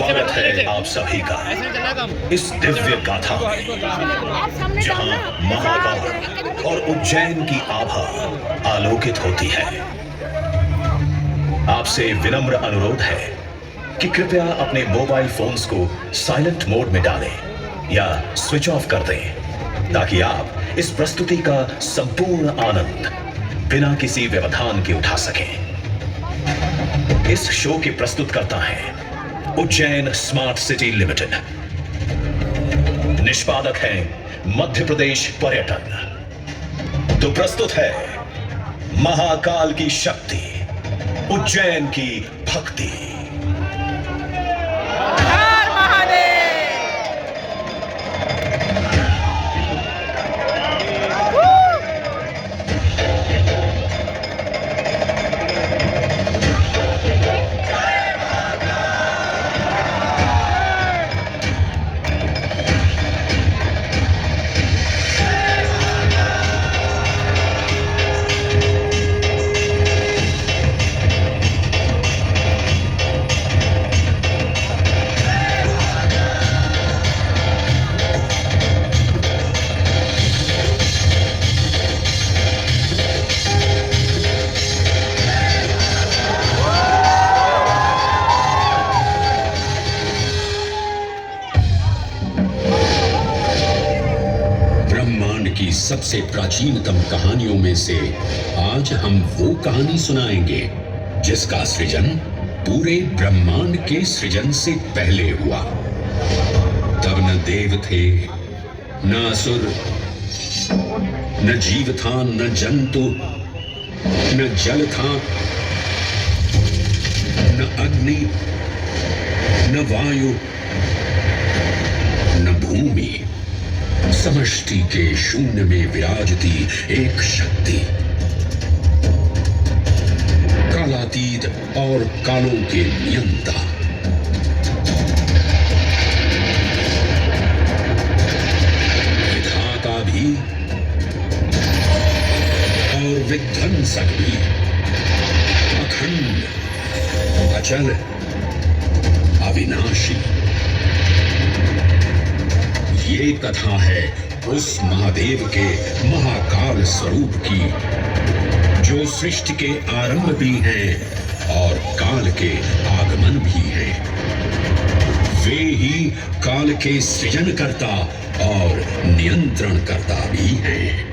स्वागत है आप सभी का इस दिव्य गाथा में, जहां महाकाल और उज्जैन की आभा आलोकित होती है। आपसे विनम्र अनुरोध है कि कृपया अपने मोबाइल फोन्स को साइलेंट मोड में डालें या स्विच ऑफ कर दें, ताकि आप इस प्रस्तुति का संपूर्ण आनंद बिना किसी व्यवधान के उठा सकें। इस शो के प्रस्तुतकर्ता हैं उज्जैन स्मार्ट सिटी लिमिटेड। निष्पादक हैं मध्य प्रदेश पर्यटन। तो प्रस्तुत है महाकाल की शक्ति, उज्जैन की भक्ति। की सबसे प्राचीनतम कहानियों में से आज हम वो कहानी सुनाएंगे जिसका सृजन पूरे ब्रह्मांड के सृजन से पहले हुआ। तब न देव थे, न असुर, न जीव था, न जंतु, न जल था, न अग्नि, न वायु, न भूमि। समष्टि के शून्य में विराजती एक शक्ति, कालातीत और कालों के नियंता। विधाता भी और विध्वंसक भी, अखंड, अचल, अविनाशी। ये कथा है उस महादेव के महाकाल स्वरूप की, जो सृष्टि के आरंभ भी हैं और काल के आगमन भी हैं। वे ही काल के सृजनकर्ता और नियंत्रणकर्ता भी हैं।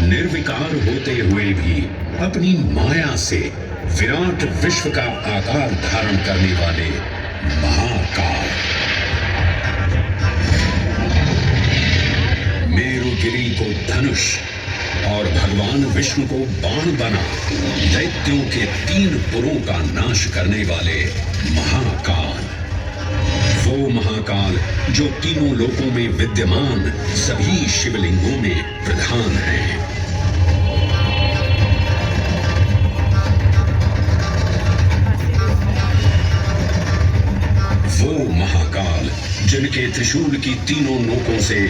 निर्विकार होते हुए भी अपनी माया से विराट विश्व का आकार धारण करने वाले महाकाल, मेरुगिरी को धनुष और भगवान विष्णु को बाण बना दैत्यों के 3 पुरों का नाश करने वाले महाकाल। वो महाकाल जो तीनों लोकों में विद्यमान सभी शिवलिंगों में प्रधान है। वो महाकाल जिनके त्रिशूल की तीनों नोकों से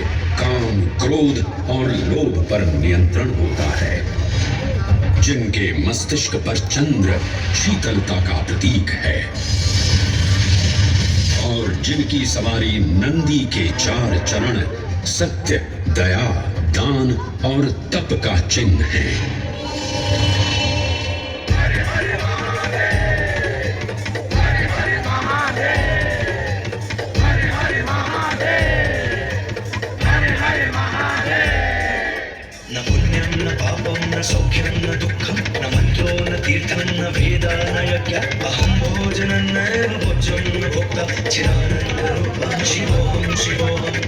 काम, क्रोध और लोभ पर नियंत्रण होता है, जिनके मस्तिष्क पर चंद्र शीतलता का प्रतीक है और जिनकी सवारी नंदी के 4 चरण सत्य, दया, दान और तप का चिन्ह है। न पुण्यं न पापं न सौख्यं न दुःखं न मन्त्रो न तीर्थं न वेद न यज्ञ अहं भोजनं नैव भोज्यं न भोक्ता चिदानन्दरूपं शिवोऽहं शिवोऽहम्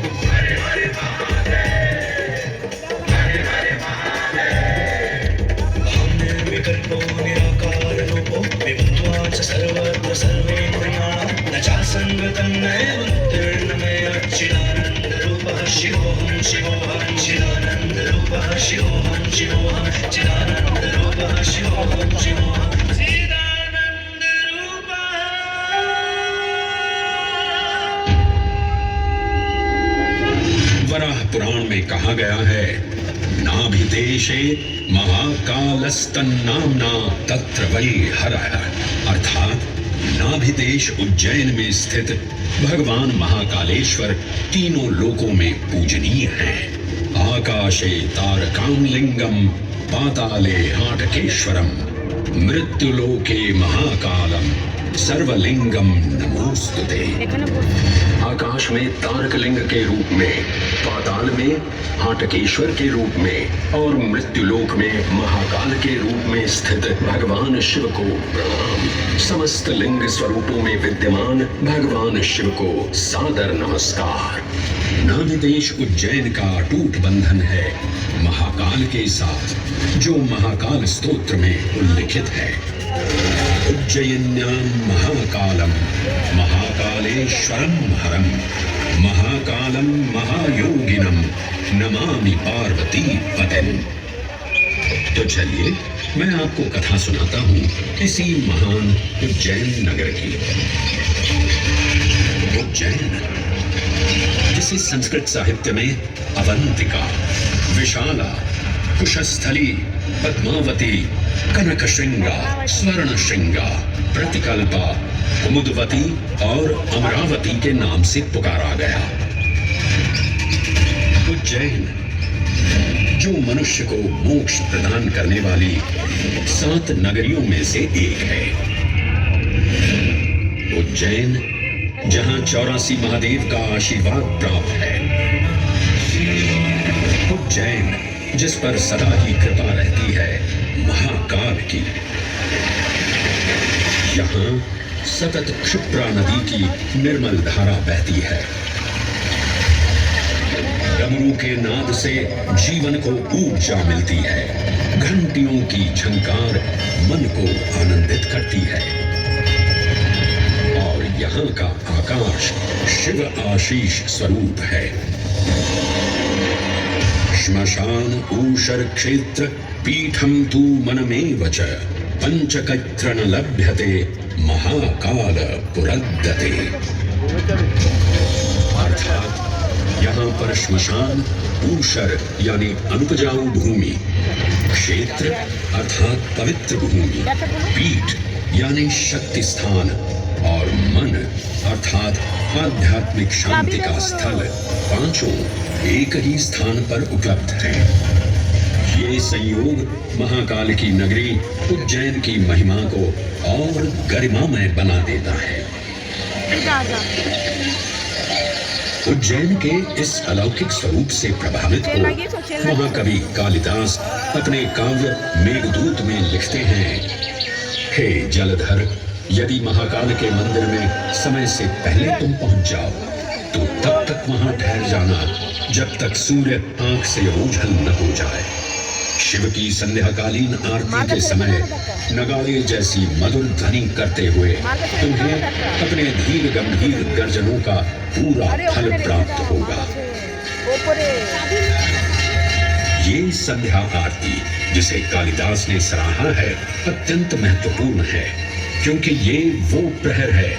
अहं निर्विकल्पो निराकाररूपो विभुत्वा च सर्वत्र सर्वेन्द्रियाणां न चासङ्गतं नैव मुक्तिर्न मे चिदानन्दरूपः शिवोऽहं शिवोऽहं चिदानन्दरूपः शिवोऽहं शिवोऽहं चिदानन्दरूपः शिवोऽहं शिवोऽहं वराह पुराण में कहा गया है, नाभिदेशे महाकालस्तन्नाम्ना तत्र वै हरः, अर्थात नाभिदेश उज्जैन में स्थित भगवान महाकालेश्वर तीनों लोकों में पूजनीय हैं। आकाशे तारकांलिंगम पाताले हाटकेश्वरम मृत्युलोके महाकालम सर्वलिंगम नमोस्तुते। आकाश में तारकलिंग के रूप में, पाताल में हाटकेश्वर के रूप में और मृत्युलोक में महाकाल के रूप में स्थित भगवान शिव को प्रणाम। समस्त लिंग स्वरूपों में विद्यमान भगवान शिव को सादर नमस्कार। नाभिदेश उज्जैन का अटूट बंधन है महाकाल के साथ, जो महाकाल स्तोत्र में उल्लिखित है। उज्जयिन्यां महाकालम महाकालेश्वरम हरम महाकालम महायोगिनम नमामि पार्वती पतिम। तो चलिए मैं आपको कथा सुनाता हूँ इसी महान उज्जैन नगर की। उज्जैन, जिसे संस्कृत साहित्य में अवंतिका, विशाला, कुशस्थली, पद्मावती, कनकशृंगा, स्वर्णशृंगा, प्रतिकल्पा, कुमुदवती और अमरावती के नाम से पुकारा गया। उज्जैन, जो मनुष्य को मोक्ष प्रदान करने वाली 7 नगरियों में से एक है। उज्जैन, जहां 84 महादेव का आशीर्वाद प्राप्त है। उज्जैन, जिस पर सदा ही कृपा रहती है महाकाल की। यहाँ सतत क्षिप्रा नदी की निर्मल धारा बहती है। डमरू के नाद से जीवन को ऊर्जा मिलती है। घंटियों की झंकार मन को आनंदित करती है। और यहाँ का आकाश शिव आशीष स्वरूप है। श्मशान ऊषर क्षेत्र पीठम तू मनमेव च पंचकत्र न लभ्यते महाकाल पुरद्दते। अर्थात यहाँ पर श्मशान, ऊषर यानी अनुपजाऊ भूमि, क्षेत्र अर्थात पवित्र भूमि, पीठ यानी शक्ति स्थान और मन अर्थात आध्यात्मिक शांति का स्थल, पांचों एक ही स्थान पर उपलब्ध है। ये संयोग महाकाल की नगरी उज्जैन की महिमा को और गरिमामय बना देता है। उज्जैन के इस अलौकिक स्वरूप से प्रभावित हो महाकवि कालिदास अपने काव्य मेघदूत में लिखते हैं, हे जलधर, यदि महाकाल के मंदिर में समय से पहले तुम पहुंच जाओ तो तब तक वहां ठहर जाना जब तक सूर्य आंख से ओझल न हो जाए। शिव की संध्याकालीन आरती के समय नगाड़े जैसी मधुर ध्वनि करते हुए तुम्हें अपने धीर गंभीर गर्जनों का पूरा फल प्राप्त होगा। ये संध्या आरती, जिसे कालिदास ने सराहा है, अत्यंत महत्वपूर्ण है, क्योंकि ये वो प्रहर है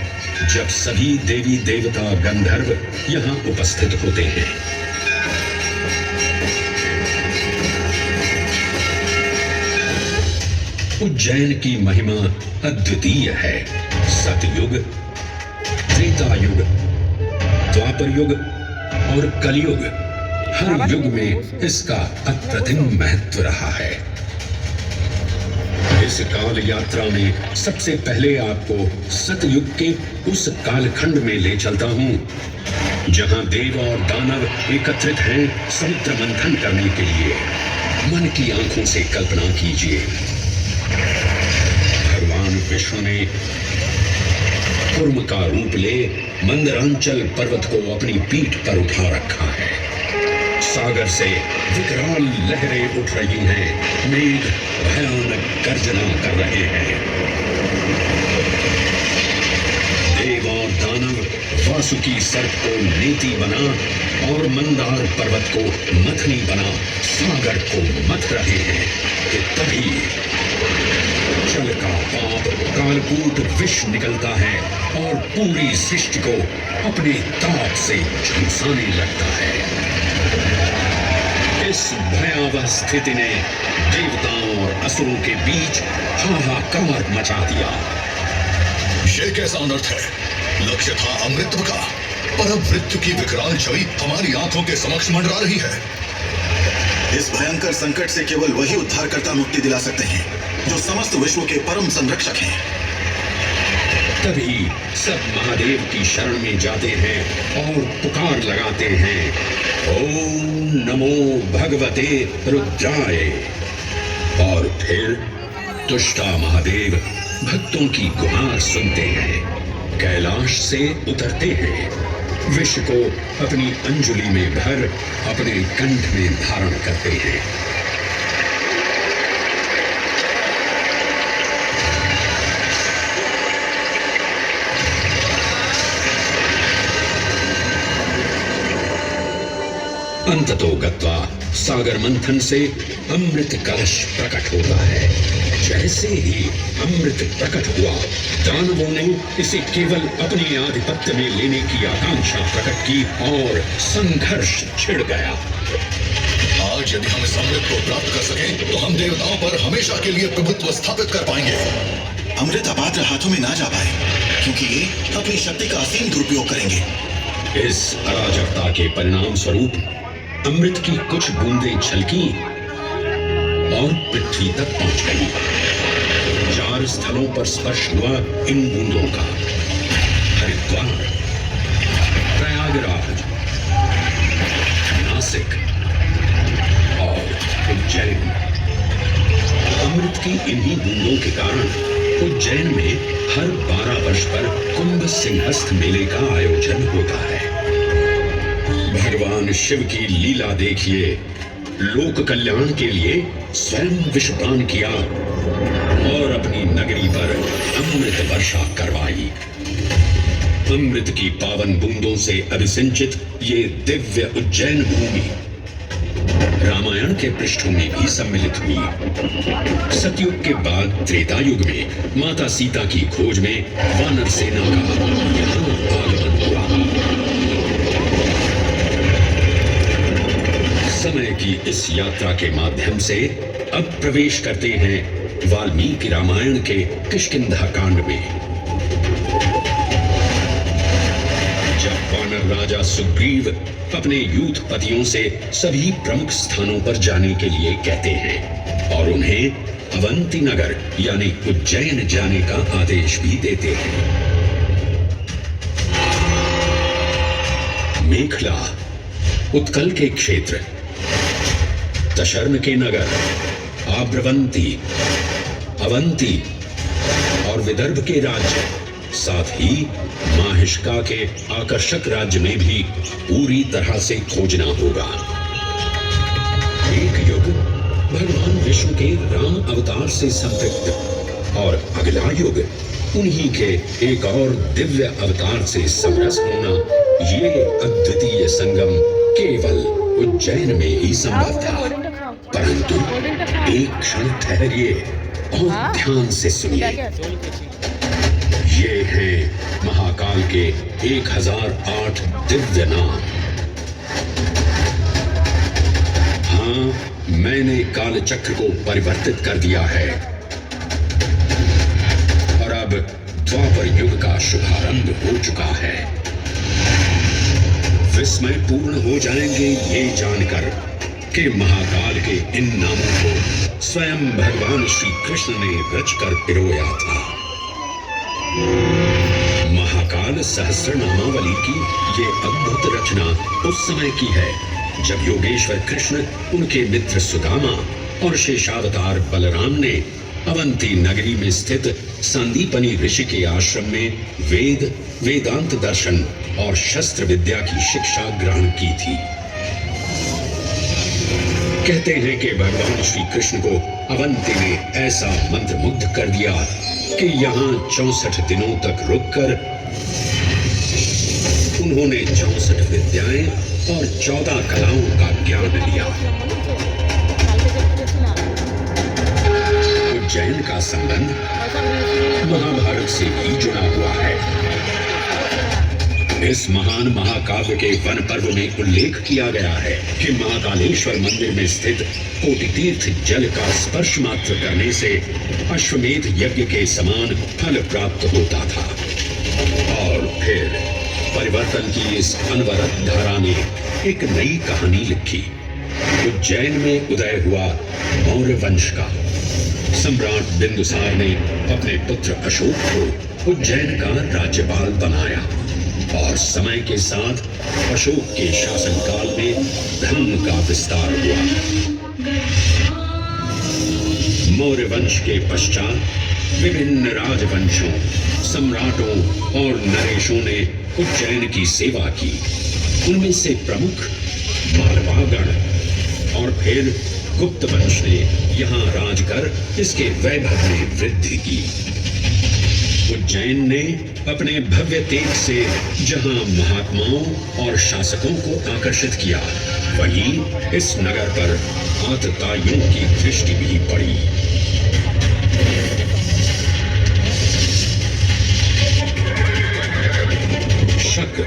जब सभी देवी देवता गंधर्व यहाँ उपस्थित होते हैं। उज्जैन की महिमा अद्वितीय है। सतयुग, त्रेता युग, द्वापर युग और कलयुग हर युग में इसका अप्रतिम महत्व रहा है। इस काल यात्रा में सबसे पहले आपको सतयुग के उस कालखंड में ले चलता हूं जहां देव और दानव एकत्रित हैं समुद्र मंथन करने के लिए। मन की आंखों से कल्पना कीजिए, भगवान विष्णु ने कूर्म का रूप ले मंदरांचल पर्वत को अपनी पीठ पर उठा रखा है। सागर से विकराल लहरें उठ रही हैं, मेघ भयानक गर्जना कर रहे हैं। देव और दानव वासुकी सर्प को नेति बना और मंदार पर्वत को मथनी बना सागर को मथ रहे हैं कि तभी जल का पाप कालकूट विष निकलता है और पूरी सृष्टि को अपने ताप से झुलसाने लगता है। इस भयावह स्थिति ने देवताओं और असुरों के बीच हाहाकार मचा दिया। ये कैसा अनर्थ है? लक्ष्य था अमृतत्व का, पर अब मृत्यु की विकराल छवि हमारी आंखों के समक्ष मंडरा रही है। इस भयंकर संकट से केवल वही उद्धारकर्ता मुक्ति दिला सकते हैं जो समस्त विश्व के परम संरक्षक हैं। तभी सब महादेव की शरण में जाते हैं और पुकार लगाते हैं, ओम नमो भगवते रुद्राय। और फिर तुष्टा महादेव भक्तों की गुहार सुनते हैं, कैलाश से उतरते हैं, विष को अपनी अंजुलि में भर अपने कंठ में धारण करते हैं। अंततो गत्वा सागर मंथन से अमृत कलश प्रकट होता है। जैसे ही अमृत प्रकट हुआ, दानवों ने इसे केवल अपने आधिपत्य में लेने की आकांक्षा प्रकट की और संघर्ष छिड़ गया। आज यदि हम इस अमृत को प्राप्त कर सकें, तो हम देवताओं पर हमेशा के लिए प्रभुत्व स्थापित कर पाएंगे। अमृत अपात्र हाथों में ना जा पाए, क्योंकि ये अपनी शक्ति का असीम दुरुपयोग करेंगे। इस अराजकता के परिणाम स्वरूप अमृत की कुछ बूंदें छलकी और पृथ्वी तक पहुंच गई। 4 स्थलों पर स्पर्श हुआ इन बूंदों का, हरिद्वार, प्रयागराज, नासिक और उज्जैन। अमृत की इन्हीं बूंदों के कारण उज्जैन में हर 12 वर्ष पर कुंभ सिंहस्थ मेले का आयोजन होता है। भगवान शिव की लीला देखिए, लोक कल्याण के लिए स्वयं विषपान किया और अपनी नगरी पर अमृत वर्षा करवाई। अमृत की पावन बूंदों से अभिसिंचित ये दिव्य उज्जैन भूमि रामायण के पृष्ठों में भी सम्मिलित हुई। सतयुग के बाद त्रेता युग में माता सीता की खोज में वानर सेना का यहाँ आगमन हुआ। समय की इस यात्रा के माध्यम से अब प्रवेश करते हैं वाल्मीकि रामायण के किष्किंधा कांड में। जब वानर राजा सुग्रीव अपने यूथपतियों से सभी प्रमुख स्थानों पर जाने के लिए कहते हैं और उन्हें अवंती नगर यानी उज्जैन जाने का आदेश भी देते हैं। मेखला, उत्कल के क्षेत्र, दशर्न के नगर, आब्रवंती, अवंती और विदर्भ के राज्य, साथ ही माहिष्का के आकर्षक राज्य में भी पूरी तरह से खोजना होगा। एक युग भगवान विष्णु के राम अवतार से संपृक्त और अगला युग उन्हीं के एक और दिव्य अवतार से समरस होना, ये अद्वितीय संगम केवल उज्जैन में ही संभव था। परंतु एक क्षण ठहरिए और ध्यान से सुनिए। ये हैं महाकाल के 1008 दिव्य नाम। हाँ, मैंने कालचक्र को परिवर्तित कर दिया है और अब द्वापर युग का शुभारंभ हो चुका है। विस्मय पूर्ण हो जाएंगे ये जानकर कि महाकाल के इन नामों को स्वयं भगवान श्री कृष्ण ने रचकर पिरोया था। महाकाल सहस्रनामावली की ये अद्भुत रचना उस समय की है जब योगेश्वर कृष्ण, उनके मित्र सुदामा और शेषावतार बलराम ने अवंती नगरी में स्थित संदीपनी ऋषि के आश्रम में वेदांत दर्शन और शस्त्र विद्या की शिक्षा ग्रहण की थी। कहते हैं कि भगवान श्री कृष्ण को अवंती ने ऐसा मंत्रमुग्ध कर दिया कि यहाँ 64 दिनों तक रुककर उन्होंने 64 विद्याएं और 14 कलाओं का ज्ञान लिया। उज्जैन का संबंध महाभारत से भी जुड़ा हुआ है। इस महान महाकाव्य के वन पर्व में उल्लेख किया गया है कि महाकालेश्वर मंदिर में स्थित कोटि तीर्थ जल का स्पर्श मात्र करने से अश्वमेध यज्ञ के समान फल प्राप्त होता था। और फिर परिवर्तन की इस अनवरत धारा ने एक नई कहानी लिखी। उज्जैन में उदय हुआ मौर्य वंश का सम्राट बिंदुसार ने अपने पुत्र अशोक को उज्जैन का राज्यपाल बनाया और समय के साथ अशोक के शासनकाल में धर्म का विस्तार हुआ। मौर्य वंश के पश्चात विभिन्न राजवंशों, सम्राटों और नरेशों ने उज्जैन की सेवा की। उनमें से प्रमुख मालवागण और फिर गुप्त वंश ने यहाँ राज कर इसके वैभव में वृद्धि की। उज्जैन ने अपने भव्य तेज से जहाँ महात्माओं और शासकों को आकर्षित किया, वहीं इस नगर पर आतताइयों की दृष्टि भी पड़ी। शक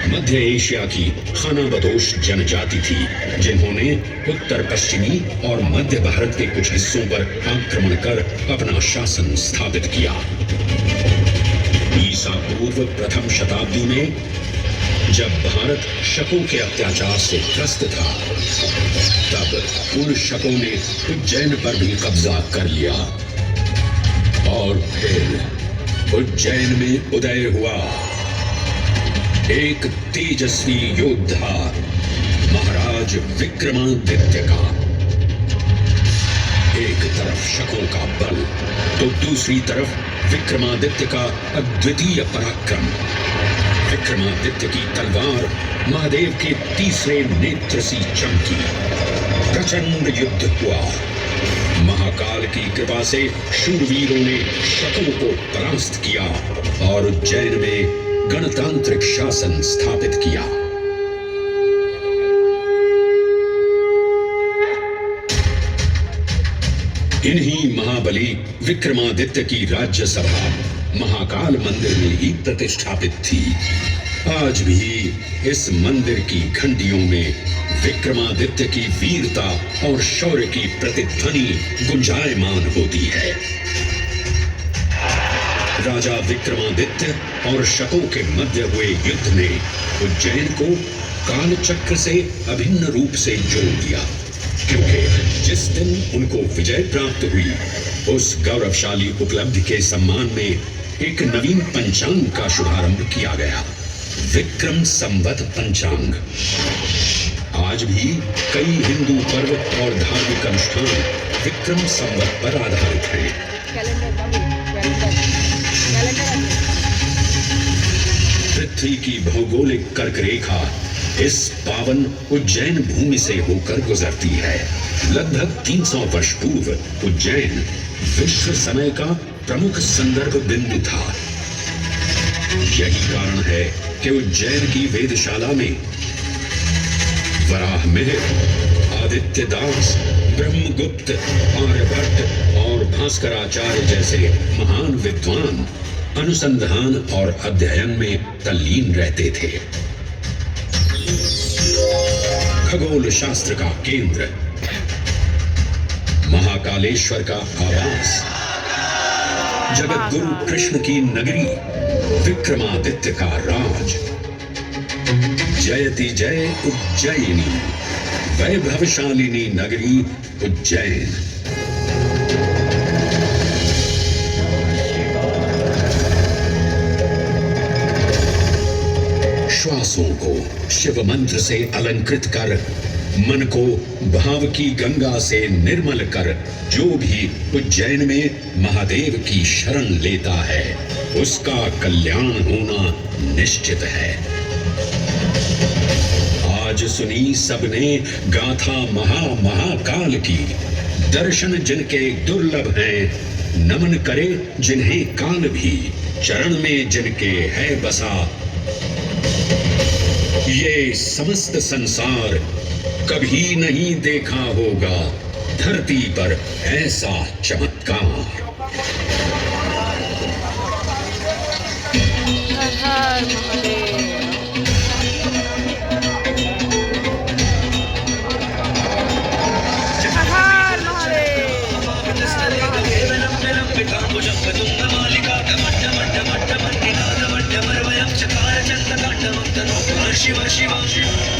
मध्य एशिया की खानाबदोश जनजाति थी, जिन्होंने उत्तर पश्चिमी और मध्य भारत के कुछ हिस्सों पर आक्रमण कर अपना शासन स्थापित किया। ईसा पूर्व प्रथम शताब्दी में जब भारत शकों के अत्याचार से ग्रस्त था, तब उन शकों ने उज्जैन पर भी कब्जा कर लिया और फिर उज्जैन में उदय हुआ एक तेजस्वी योद्धा महाराज विक्रमादित्य का। एक तरफ शकों का बल तो दूसरी तरफ विक्रमादित्य का अद्वितीय पराक्रम। विक्रमादित्य की तलवार महादेव के तीसरे नेत्र सी चमकी। प्रचंड युद्ध हुआ। महाकाल की कृपा से शूरवीरों ने शकों को परास्त किया और उज्जैन में गणतांत्रिक शासन स्थापित किया। इन्हीं महाबली विक्रमादित्य की राज्यसभा महाकाल मंदिर में ही प्रतिष्ठापित थी। आज भी इस मंदिर की घंटियों में विक्रमादित्य की वीरता और शौर्य की प्रतिध्वनि गुंजायमान होती है। राजा विक्रमादित्य और शकों के मध्य हुए युद्ध ने उज्जैन को कालचक्र से अभिन्न रूप से जोड़ दिया, क्योंकि जिस दिन उनको विजय प्राप्त हुई, उस गौरवशाली उपलब्धि के सम्मान में एक नवीन पंचांग का शुभारंभ किया गया, विक्रम संवत पंचांग। आज भी कई हिंदू पर्व और धार्मिक अनुष्ठान विक्रम संवत पर आधारित हैं। पृथ्वी की भौगोलिक कर्क रेखा इस पावन उज्जैन भूमि से होकर गुजरती है। लगभग 300 वर्ष पूर्व उज्जैन विश्व समय का प्रमुख संदर्भ बिंदु था। यही कारण है कि उज्जैन की वेदशाला में वराहमिहिर, आदित्यदास, ब्रह्मगुप्त, आर्यभट्ट और भास्कराचार्य जैसे महान विद्वान अनुसंधान और अध्ययन में तल्लीन रहते थे। खगोल शास्त्र का केंद्र, महाकालेश्वर का आवास, जगत गुरु कृष्ण की नगरी, विक्रमादित्य का राज। जयति जय उज्जयिनी, वैभवशालिनी नगरी उज्जैन। श्वासों को शिव मंत्र से अलंकृत कर, मन को भाव की गंगा से निर्मल कर, जो भी उज्जैन में महादेव की शरण लेता है उसका कल्याण होना निश्चित है। आज सुनी सबने गाथा महाकाल की, दर्शन जिनके दुर्लभ हैं, नमन करे जिन्हें काल भी, चरण में जिनके है बसा। ये समस्त संसार कभी नहीं देखा होगा धरती पर ऐसा चमत्कार। हर हर महादेव। हर हर महादेव। शिव शिव शिव